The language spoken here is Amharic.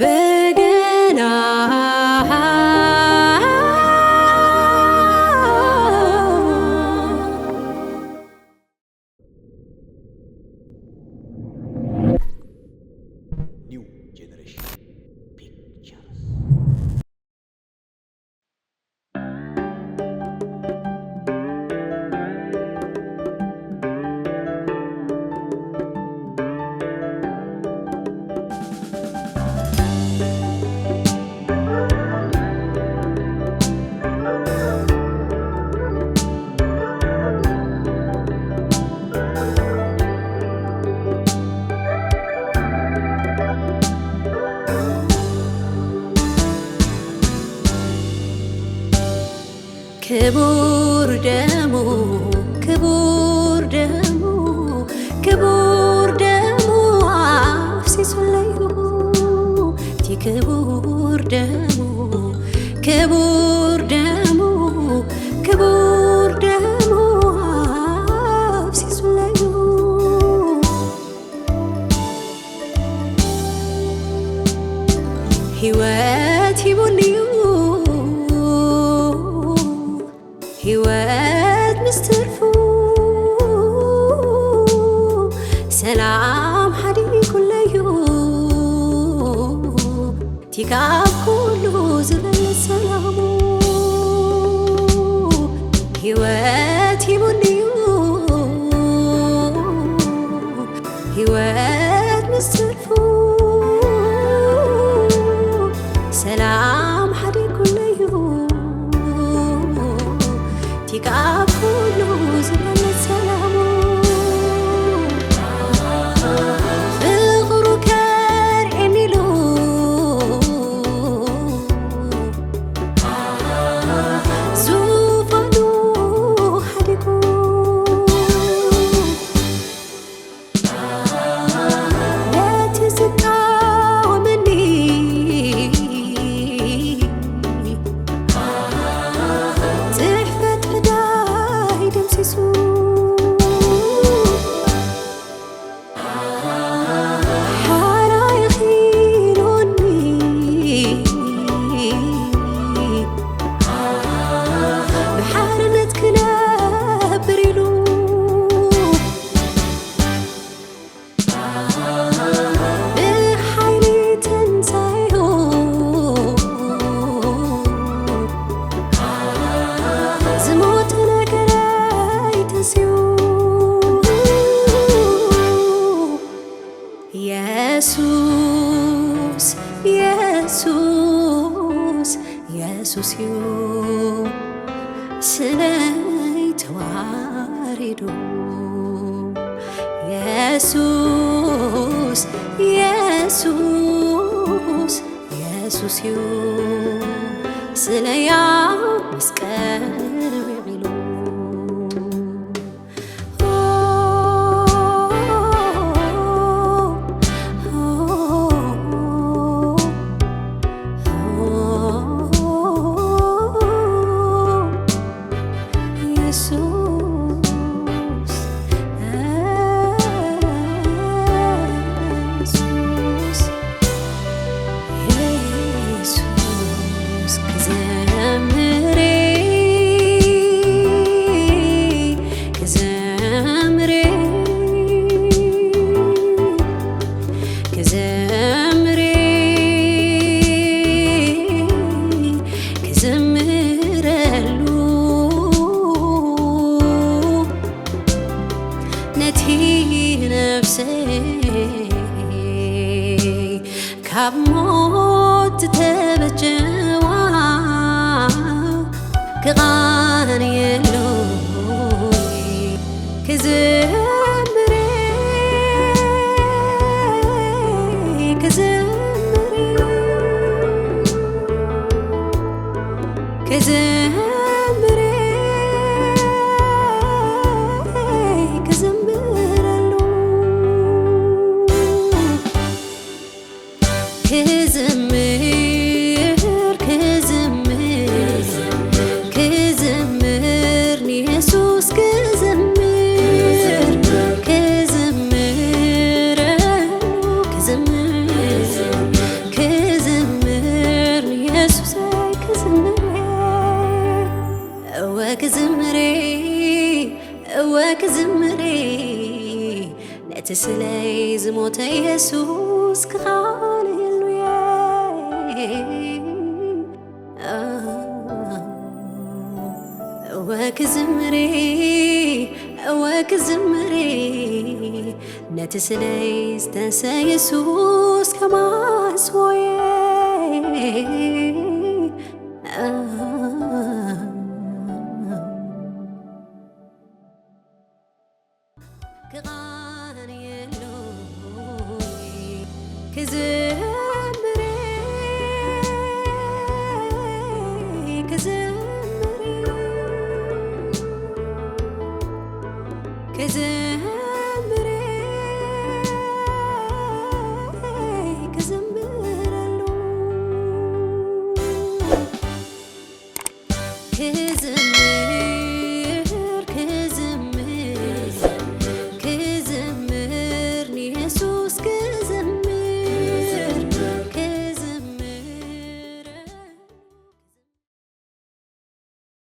በገና New Generation Pictures. ክቡር ደሙ ክቡር ደሙ ክቡር ደሙ አፍሲሱለዩ ክቡር ደሙ ክቡር ደሙ ክቡር ደሙ አፍሲሱለዩ ሕይወት ይቡልዩ ሕይወት ምስትርፉ ሰላም ሓዲኩለዩ ቲካብ ኩሉ ዝበለት ሰላሙ ሕይወት ይቡልዩ ሕይወት ምስትርፉ ሰላም ሓዲኩለዩ ቲካብ ኩሉ ዝበለት ሰላሙ ፍቕሩ ከርኤኒ ኢሉ ዙፋኑ ሓዲጉ ነቲ ዝቃወመኒ ጽሕፈት ዕዳይ ደምሲሱ ሓራይ ኺሎኒ ብሓርነት ክነብር ኢሉ ብሓይሊ ትንሣኤሁ ዝሞተ ነገረይ ተስዩ ኢየሱስ ኢየሱስ ኢየሱስ እዩ ስለይ ተዋሪዱ ኢየሱስ ኢየሱስ ኢየሱስ እዩ ስለያ መስቀል ዊዒሉ ኢየሱስ ክዘምሬ ክዘምሬ ክዘምሬ ክዘምረሉ ነቲ ነፍሰይ ካብ ሞት ተበጀዋ ክቓንየሉ ክዘምሬ ክዘምሬ ክዘምሬ ክዘምረሉ ክዘምር ክዘምር ክዘምር ንኢየሱስ ክዘምር ክዘምረሉ ክዘምር ነትስለይ ዝሞተ ኢየሱስ ክኻልየሉየ ወክዝምሬ ነትስለይ ዝተንሰ ኢየሱስ ከማስወየ ክዝምረሉ